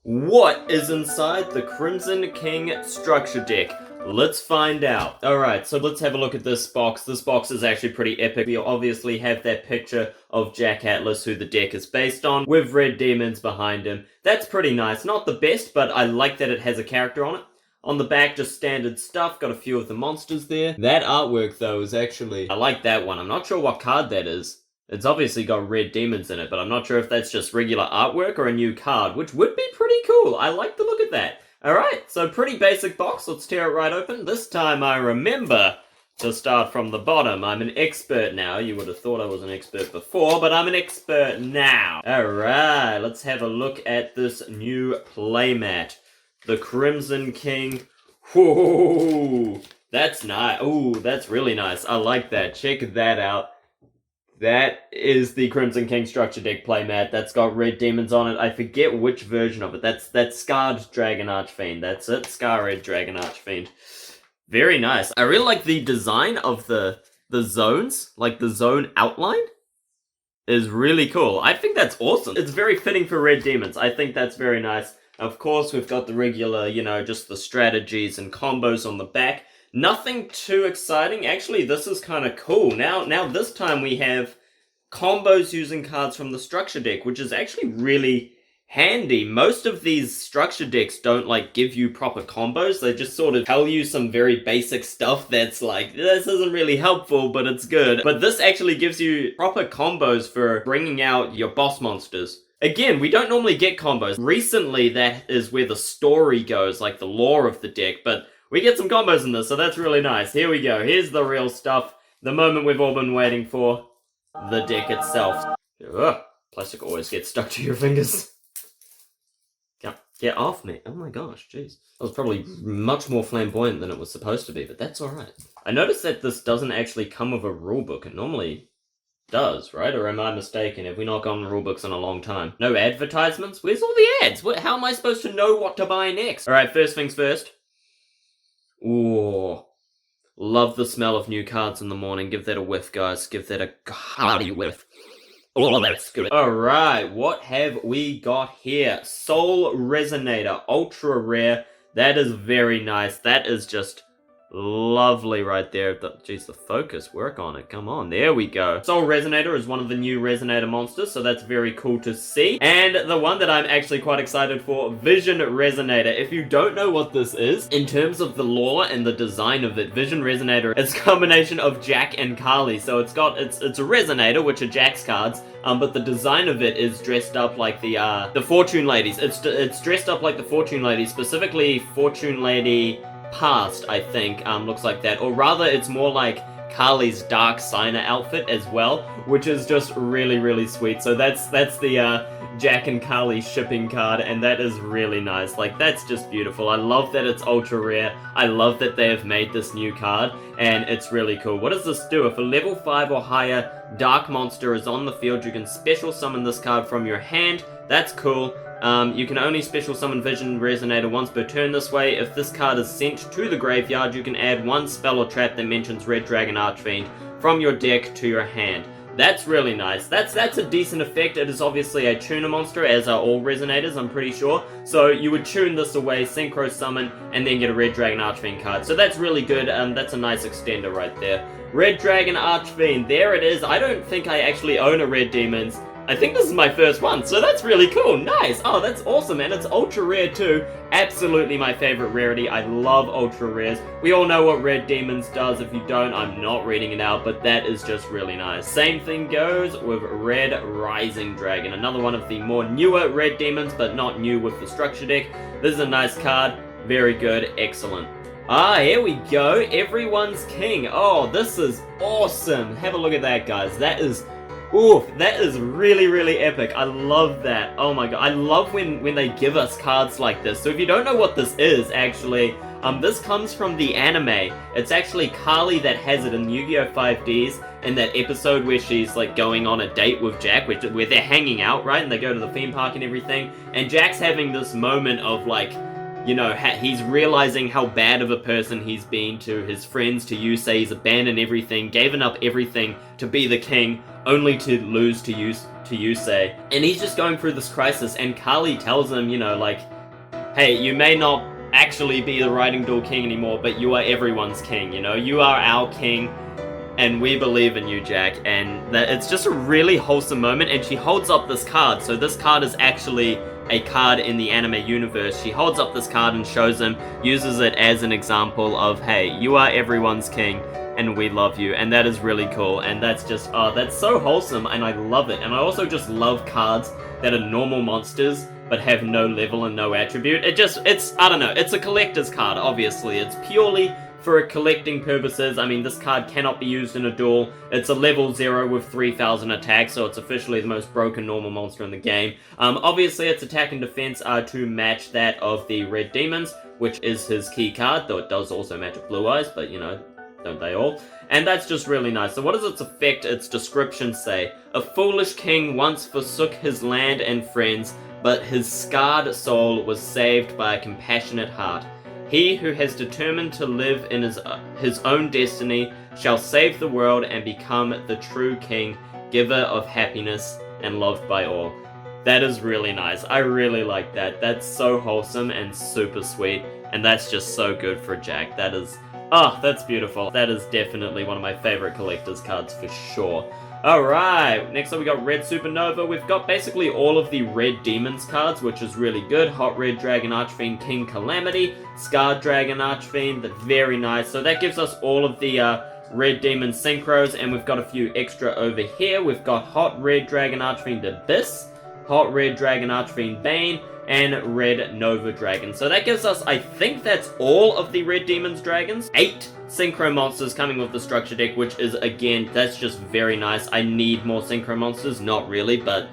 What is inside the Crimson King structure deck? Let's find out. Alright, so let's have a look at this box. This box is actually pretty epic. We obviously have that picture of Jack Atlas, who the deck is based on, with red demons behind him. That's pretty nice. Not the best, but I like that it has a character on it. On the back, just standard stuff. Got a few of the monsters there. That artwork, though, is actually... I like that one. I'm not sure what card that is. It's obviously got red demons in it, but I'm not sure if that's just regular artwork or a new card, which would be pretty cool. I like the look of that. Alright, so pretty basic box. Let's tear it right open. This time I remember to start from the bottom. I'm an expert now. You would have thought I was an expert before, but I'm an expert now. Alright, let's have a look at this new playmat. The Crimson King. Whoa, that's nice. Ooh, that's really nice. I like that. Check that out. That is the Crimson King structure deck playmat. That's got red demons on it. I forget which version of it. That's Scarred Dragon Archfiend. That's it. Red Dragon Archfiend. Very nice. I really like the design of the zones. Like the zone outline is really cool. I think that's awesome. It's very fitting for red demons. I think that's very nice. Of course, we've got the regular, just the strategies and combos on the back. Nothing too exciting. Actually, this is kind of cool. Now this time we have combos using cards from the structure deck, which is actually really handy. Most of these structure decks don't, give you proper combos. They just sort of tell you some very basic stuff that's this isn't really helpful, but it's good. But this actually gives you proper combos for bringing out your boss monsters. Again, we don't normally get combos. Recently, that is where the story goes, like the lore of the deck, but we get some combos in this, so that's really nice. Here we go. Here's the real stuff. The moment we've all been waiting for. The deck itself. Ugh, plastic always gets stuck to your fingers. Get off me. Oh my gosh, jeez. That was probably much more flamboyant than it was supposed to be, but that's alright. I noticed that this doesn't actually come with a rulebook. It normally does, right? Or am I mistaken? Have we not gotten rulebooks in a long time? No advertisements? Where's all the ads? How am I supposed to know what to buy next? Alright, first things first. Ooh, love the smell of new cards in the morning. Give that a whiff, guys. Give that a hearty whiff. Oh, that's good. Alright, what have we got here? Soul Resonator, ultra rare. That is very nice. That is just lovely right there. Jeez, the focus, work on it. Come on, there we go. Soul Resonator is one of the new Resonator monsters, so that's very cool to see. And the one that I'm actually quite excited for, Vision Resonator. If you don't know what this is, in terms of the lore and the design of it, Vision Resonator is a combination of Jack and Kali. So it's a Resonator, which are Jack's cards, but the design of it is dressed up like the Fortune Ladies. It's dressed up like the Fortune Ladies, specifically Fortune Lady Past, I think, looks like that. Or rather, it's more like Kali's Dark Signer outfit as well, which is just really, really sweet. So that's the Jack and Kali shipping card, and that is really nice. That's just beautiful. I love that it's ultra rare. I love that they have made this new card, and it's really cool. What does this do? If a level 5 or higher dark monster is on the field, you can special summon this card from your hand. That's cool. You can only special summon Vision Resonator once per turn this way. If this card is sent to the graveyard, you can add one spell or trap that mentions Red Dragon Archfiend from your deck to your hand. That's really nice. That's a decent effect. It is obviously a tuner monster, as are all Resonators, I'm pretty sure. So you would tune this away, synchro summon, and then get a Red Dragon Archfiend card. So that's really good. That's a nice extender right there. Red Dragon Archfiend, there it is. I don't think I actually own a Red Demons. I think this is my first one, so that's really cool. Nice. Oh, that's awesome, and it's ultra rare too. Absolutely my favorite rarity. I love ultra rares. We all know what Red Demons does. If you don't, I'm not reading it out, but that is just really nice. Same thing goes with Red Rising Dragon, another one of the more newer Red Demons, but not new with the structure deck. This is a nice card. Very good. Excellent. Ah, here we go. Everyone's King. Oh, this is awesome. Have a look at that, guys. That is... Oof, that is really, really epic. I love that. Oh my god. I love when they give us cards like this. So if you don't know what this is, actually, this comes from the anime. It's actually Kali that has it in Yu-Gi-Oh! 5Ds, in that episode where she's, going on a date with Jack, where they're hanging out, right? And they go to the theme park and everything. And Jack's having this moment of, he's realizing how bad of a person he's been to his friends, to you, say he's abandoned everything, given up everything to be the king only to lose to Yusei. And he's just going through this crisis, and Kali tells him, you know, like, hey, you may not actually be the Riding Dual King anymore, but you are everyone's king, you know? You are our king, and we believe in you, Jack. And that it's just a really wholesome moment, and she holds up this card. So this card is actually a card in the anime universe. She holds up this card and shows him, uses it as an example of, hey, you are everyone's king, and we love you. And that is really cool, and that's just, oh, that's so wholesome, and I love it. And I also just love cards that are normal monsters, but have no level and no attribute. It's, I don't know, it's a collector's card, obviously. It's purely for collecting purposes. I mean, this card cannot be used in a duel. It's a level 0 with 3000 attack, so it's officially the most broken normal monster in the game. Obviously, its attack and defense are to match that of the Red Demons, which is his key card, though it does also match Blue Eyes, but, you know, don't they all? And that's just really nice. So what does its effect, its description say? A foolish king once forsook his land and friends, but his scarred soul was saved by a compassionate heart. He who has determined to live in his own destiny shall save the world and become the true king, giver of happiness and loved by all. That is really nice. I really like that. That's so wholesome and super sweet, and that's just so good for Jack. That is, that's beautiful. That is definitely one of my favorite collector's cards for sure. Alright, next up we got Red Supernova. We've got basically all of the Red Demons cards, which is really good. Hot Red Dragon Archfiend King Calamity, Scarred Dragon Archfiend, that's very nice. So that gives us all of the Red Demon Synchros, and we've got a few extra over here. We've got Hot Red Dragon Archfiend Abyss, Hot Red Dragon Archfiend Bane, and Red Nova Dragon. So that gives us, I think that's all of the Red Demons Dragons. 8 Synchro Monsters coming with the structure deck, which is, again, that's just very nice. I need more Synchro Monsters, not really, but...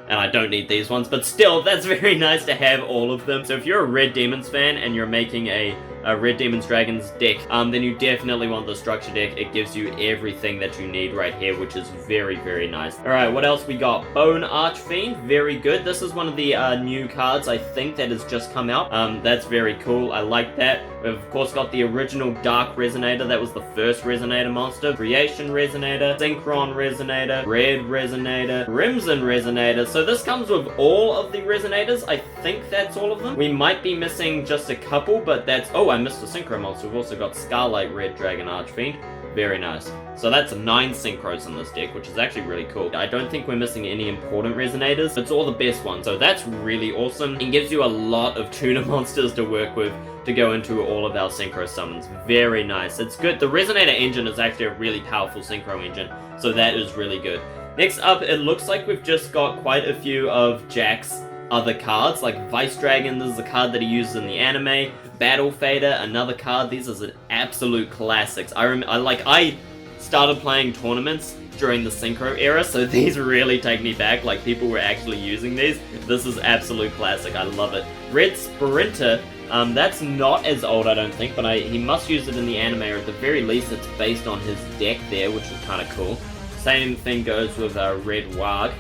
and I don't need these ones, but still, that's very nice to have all of them. So if you're a Red Demons fan and you're making a Red Demons Dragons deck, then you definitely want the structure deck. It gives you everything that you need right here, which is very, very nice. Alright, what else we got? Bone Archfiend, very good. This is one of the new cards, I think, that has just come out. That's very cool. I like that. We've, of course, got the original Dark Resonator. That was the first Resonator monster. Creation Resonator, Synchron Resonator, Red Resonator, Crimson Resonator. So this comes with all of the Resonators. I think that's all of them. We might be missing just a couple, but that's... oh, I missed a Synchro monster. We've also got Starlight Red Dragon Archfiend. Very nice. So that's 9 Synchros in this deck, which is actually really cool. I don't think we're missing any important Resonators. It's all the best ones. So that's really awesome. It gives you a lot of tuner monsters to work with to go into all of our Synchro summons. Very nice. It's good. The Resonator engine is actually a really powerful Synchro engine, so that is really good. Next up, it looks like we've just got quite a few of Jack's other cards, like Vice Dragon. This is a card that he uses in the anime. Battle Fader, another card. These are absolute classics. I started playing tournaments during the Synchro era, so these really take me back, like people were actually using these. This is absolute classic. I love it. Red Sprinter, that's not as old, I don't think, but he must use it in the anime, or at the very least it's based on his deck there, which is kind of cool. Same thing goes with Red Warg.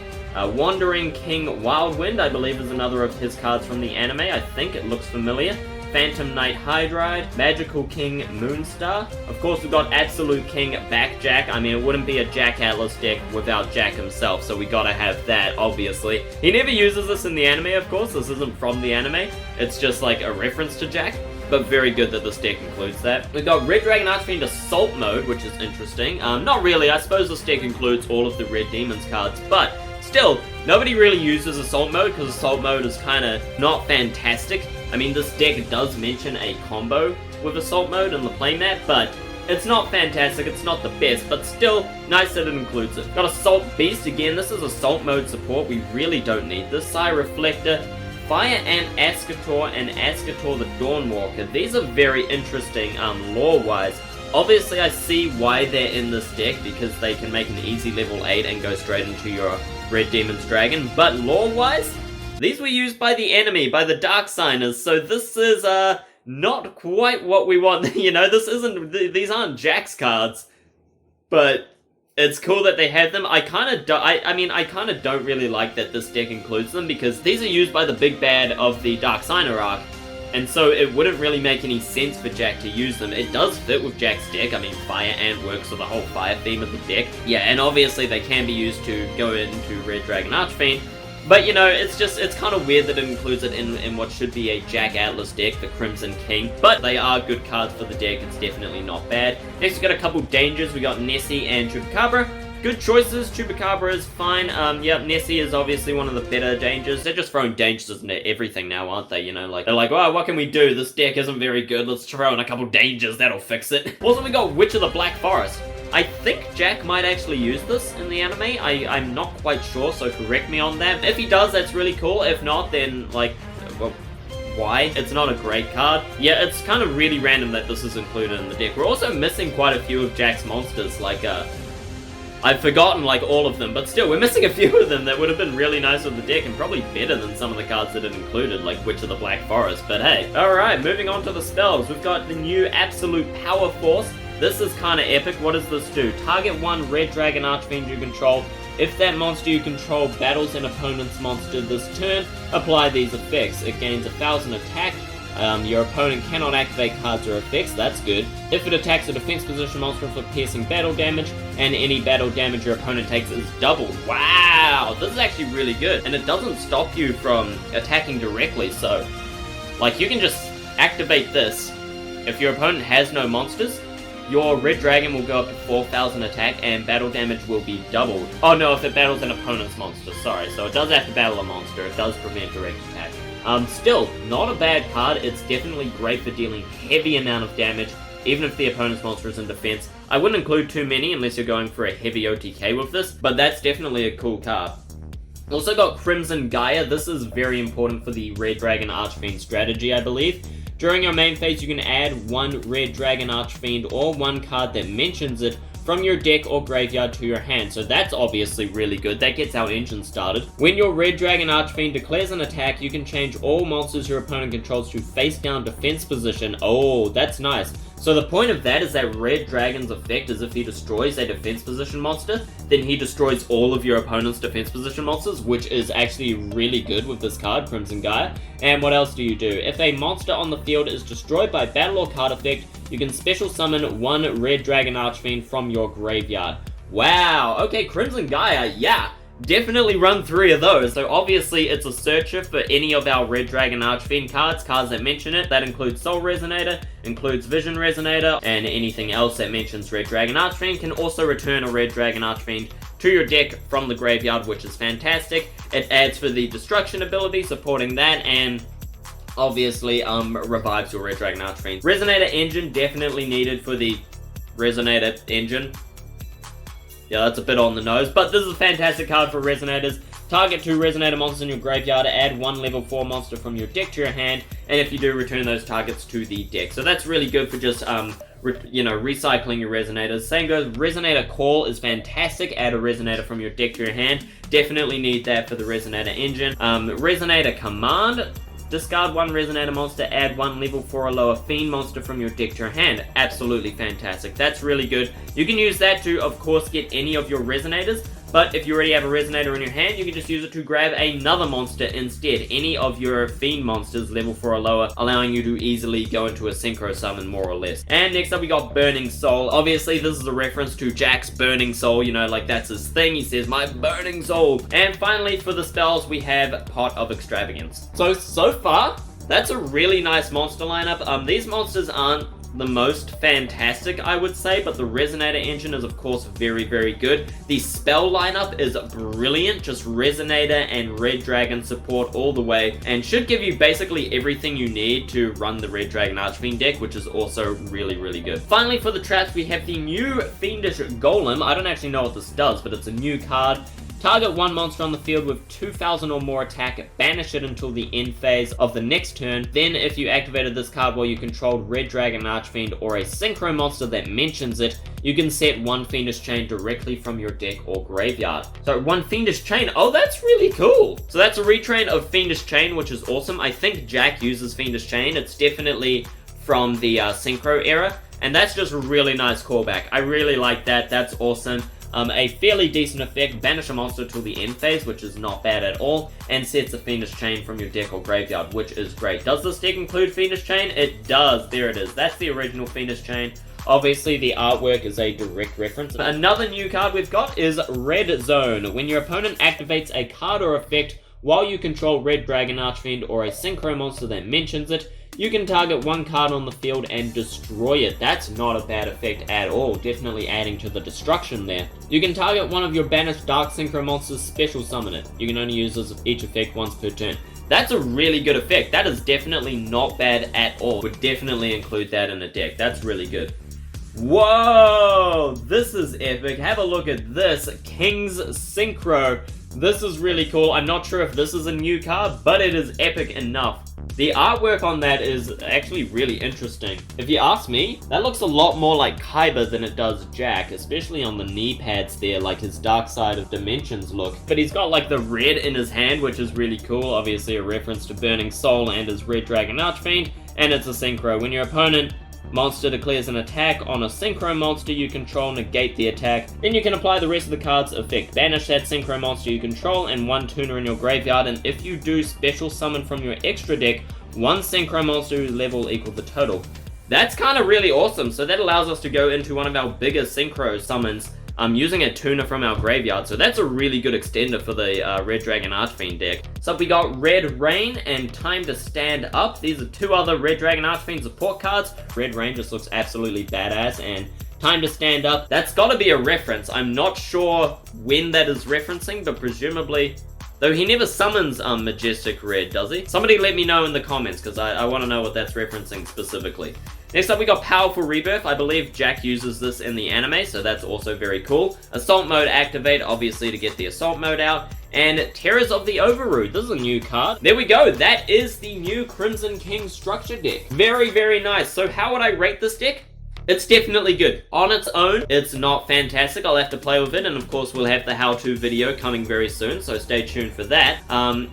Wandering King Wildwind, I believe, is another of his cards from the anime. I think it looks familiar. Phantom Knight Hydride, Magical King Moonstar. Of course, we've got Absolute King Backjack. I mean, it wouldn't be a Jack Atlas deck without Jack himself, so we gotta have that, obviously. He never uses this in the anime, of course. This isn't from the anime. It's just like a reference to Jack. But very good that this deck includes that. We've got Red Dragon Archfiend Assault Mode, which is interesting. Not really. I suppose this deck includes all of the Red Demons cards, but still, nobody really uses Assault Mode because Assault Mode is kind of not fantastic. I mean, this deck does mention a combo with Assault Mode in the playmat, but it's not fantastic, it's not the best, but still, nice that it includes it. Got Assault Beast, again, this is Assault Mode support, we really don't need this. Psy Reflector, Fire Ant Ascator, and Ascator the Dawnwalker. These are very interesting lore-wise. Obviously, I see why they're in this deck, because they can make an easy level 8 and go straight into your Red Demon's Dragon, but lore-wise, these were used by the enemy, by the Dark Signers, so this is, not quite what we want. You know, these aren't Jack's cards, but it's cool that they have them. I kind of don't really like that this deck includes them, because these are used by the big bad of the Dark Signer arc, and so it wouldn't really make any sense for Jack to use them. It does fit with Jack's deck. I mean, Fire Ant works with the whole fire theme of the deck. Yeah, and obviously they can be used to go into Red Dragon Archfiend. But, you know, it's kind of weird that it includes it in what should be a Jack Atlas deck, the Crimson King. But they are good cards for the deck. It's definitely not bad. Next, we got a couple dangers. We got Nessie and Chupacabra. Good choices. Chupacabra is fine. Yeah, Nessie is obviously one of the better dangers. They're just throwing dangers into everything now, aren't they? You know, like, they're like, oh, what can we do? This deck isn't very good. Let's throw in a couple dangers. That'll fix it. Also, we got Witch of the Black Forest. I think Jack might actually use this in the anime. I'm not quite sure, so correct me on that. If he does, that's really cool. If not, then, like, well, why? It's not a great card. Yeah, it's kind of really random that this is included in the deck. We're also missing quite a few of Jack's monsters, like, I've forgotten, like, all of them, but still, we're missing a few of them that would have been really nice with the deck and probably better than some of the cards that it included, like Witch of the Black Forest, but hey. Alright, moving on to the spells. We've got the new Absolute Power Force. This is kind of epic. What does this do? Target one Red Dragon Archfiend you control. If that monster you control battles an opponent's monster this turn, apply these effects. It gains 1000 attack. Your opponent cannot activate cards or effects, that's good. If it attacks a defense position monster for piercing battle damage, and any battle damage your opponent takes is doubled. Wow, this is actually really good. And it doesn't stop you from attacking directly, so, like, you can just activate this. If your opponent has no monsters, your Red Dragon will go up to 4000 attack and battle damage will be doubled. Oh no, if it battles an opponent's monster, sorry. So it does have to battle a monster, it does prevent direct attack. Still, not a bad card. It's definitely great for dealing heavy amount of damage, even if the opponent's monster is in defense. I wouldn't include too many unless you're going for a heavy OTK with this, but that's definitely a cool card. Also got Crimson Gaia. This is very important for the Red Dragon Archfiend strategy, I believe. During your main phase, you can add one Red Dragon Archfiend or one card that mentions it from your deck or graveyard to your hand, so that's obviously really good. That gets our engine started. When your Red Dragon Archfiend declares an attack, you can change all monsters your opponent controls to face down defense position. Oh, that's nice. So the point of that is that Red Dragon's effect is if he destroys a defense position monster, then he destroys all of your opponent's defense position monsters, which is actually really good with this card, Crimson Gaia. And what else do you do? If a monster on the field is destroyed by battle or card effect, you can special summon one Red Dragon Archfiend from your graveyard. Wow, okay, Crimson Gaia, yeah. Definitely run 3 of those. So obviously it's a searcher for any of our Red Dragon Archfiend cards that mention it. That includes Soul Resonator, includes Vision Resonator, and anything else that mentions Red Dragon Archfiend can also return a Red Dragon Archfiend to your deck from the graveyard, which is fantastic. It adds for the destruction ability, supporting that, and obviously revives your Red Dragon Archfiend. Resonator Engine, definitely needed for the Resonator Engine. Yeah, that's a bit on the nose, but this is a fantastic card for Resonators. Target 2 Resonator monsters in your graveyard, add 1 level 4 monster from your deck to your hand, and if you do, return those targets to the deck. So that's really good for just, recycling your Resonators. Same goes, Resonator Call is fantastic. Add a Resonator from your deck to your hand. Definitely need that for the Resonator Engine. Resonator Command. Discard 1 Resonator monster, add 1 level 4 or lower Fiend monster from your deck to your hand. Absolutely fantastic. That's really good. You can use that to, of course, get any of your Resonators, but if you already have a Resonator in your hand, you can just use it to grab another monster instead. Any of your Fiend monsters, level 4 or lower, allowing you to easily go into a Synchro Summon, more or less. And next up, we got Burning Soul. Obviously, this is a reference to Jack's Burning Soul, you know, like that's his thing. He says, my Burning Soul. And finally, for the spells, we have Pot of Extravagance. So far, that's a really nice monster lineup. These monsters aren't the most fantastic, I would say, but the Resonator Engine is, of course, very, very good. The spell lineup is brilliant, just Resonator and Red Dragon support all the way, and should give you basically everything you need to run the Red Dragon Archfiend deck, which is also really, really good. Finally, for the traps, we have the new Fiendish Golem. I don't actually know what this does, but it's a new card. Target 1 monster on the field with 2000 or more attack, banish it until the end phase of the next turn. Then, if you activated this card while you controlled Red Dragon Archfiend or a Synchro monster that mentions it, you can set 1 Fiendish Chain directly from your deck or graveyard. So 1 Fiendish Chain, oh that's really cool! So that's a retrain of Fiendish Chain, which is awesome. I think Jack uses Fiendish Chain. It's definitely from the Synchro era, and that's just a really nice callback. I really like that, that's awesome. A fairly decent effect, banish a monster till the end phase, which is not bad at all, and sets a Fiendish Chain from your deck or graveyard, which is great. Does this deck include Fiendish Chain? It does. There it is. That's the original Fiendish Chain. Obviously, the artwork is a direct reference. Another new card we've got is Red Zone. When your opponent activates a card or effect while you control Red Dragon Archfiend or a Synchro monster that mentions it, you can target one card on the field and destroy it. That's not a bad effect at all, definitely adding to the destruction there. You can target one of your banished Dark Synchro monsters, special summon it. You can only use this each effect once per turn. That's a really good effect. That is definitely not bad at all. Would definitely include that in a deck. That's really good. Whoa! This is epic. Have a look at this. King's Synchro. This is really cool. I'm not sure if this is a new card, but it is epic enough. The artwork on that is actually really interesting. If you ask me, that looks a lot more like Kaiba than it does Jack, especially on the knee pads there, like his Dark Side of Dimensions look. But he's got like the red in his hand, which is really cool. Obviously a reference to Burning Soul and his Red Dragon Archfiend, and it's a Synchro. When your opponent monster declares an attack on a Synchro monster you control, negate the attack. Then you can apply the rest of the card's effect. Banish that Synchro monster you control and one tuner in your graveyard, and if you do, special summon from your extra deck one Synchro monster whose level equal the total. That's kind of really awesome. So that allows us to go into one of our bigger Synchro summons using a tuner from our graveyard. So that's a really good extender for the Red Dragon Archfiend deck. So we got Red Rain and Time to Stand Up. These are two other Red Dragon Archfiend support cards. Red Rain just looks absolutely badass, and Time to Stand Up, that's got to be a reference. I'm not sure when that is referencing, but presumably, though he never summons Majestic Red, does he? Somebody let me know in the comments, because I want to know what that's referencing specifically. Next up we got Powerful Rebirth. I believe Jack uses this in the anime, so that's also very cool. Assault Mode activate, obviously to get the Assault Mode out. And Terrors of the Overroot. This is a new card. There we go. That is the new Crimson King structure deck. Very, very nice. So how would I rate this deck? It's definitely good. On its own, it's not fantastic. I'll have to play with it, and of course we'll have the how-to video coming very soon, so stay tuned for that.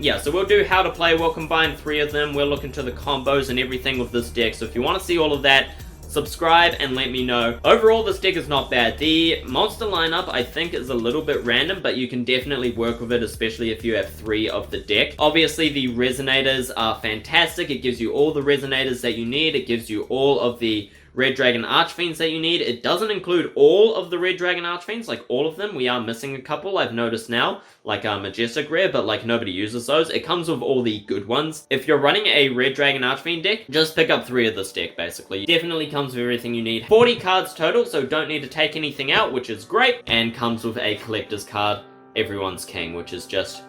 Yeah, so we'll do how to play. We'll combine 3 of them. We'll look into the combos and everything with this deck, so if you want to see all of that, subscribe and let me know. Overall, this deck is not bad. The monster lineup, I think, is a little bit random, but you can definitely work with it, especially if you have 3 of the deck. Obviously, the Resonators are fantastic. It gives you all the Resonators that you need. It gives you all of the Red Dragon Archfiends that you need. It doesn't include all of the Red Dragon Archfiends, like all of them. We are missing a couple, I've noticed now, like Majestic Rare, but like nobody uses those. It comes with all the good ones. If you're running a Red Dragon Archfiend deck, just pick up 3 of this deck, basically. It definitely comes with everything you need. 40 cards total, so don't need to take anything out, which is great, and comes with a collector's card, Everyone's King, which is just...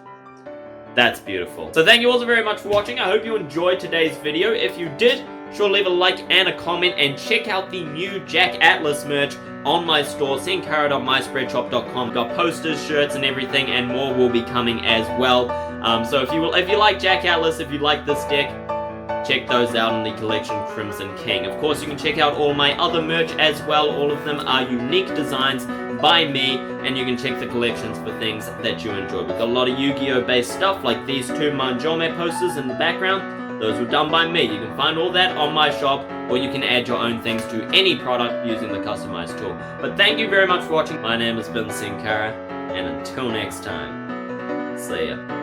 that's beautiful. So thank you all so very much for watching. I hope you enjoyed today's video. If you did, sure leave a like and a comment, and check out the new Jack Atlas merch on my store, senkara.myspreadshop.com. Got posters, shirts, and everything, and more will be coming as well. So if you like Jack Atlas, if you like this deck, check those out in the collection Crimson King. Of course, you can check out all my other merch as well. All of them are unique designs by me, and you can check the collections for things that you enjoy. We've got a lot of Yu-Gi-Oh based stuff, like these 2 Manjome posters in the background. Those were done by me. You can find all that on my shop, or you can add your own things to any product using the customized tool. But thank you very much for watching. My name has been Senkara, and until next time, see ya.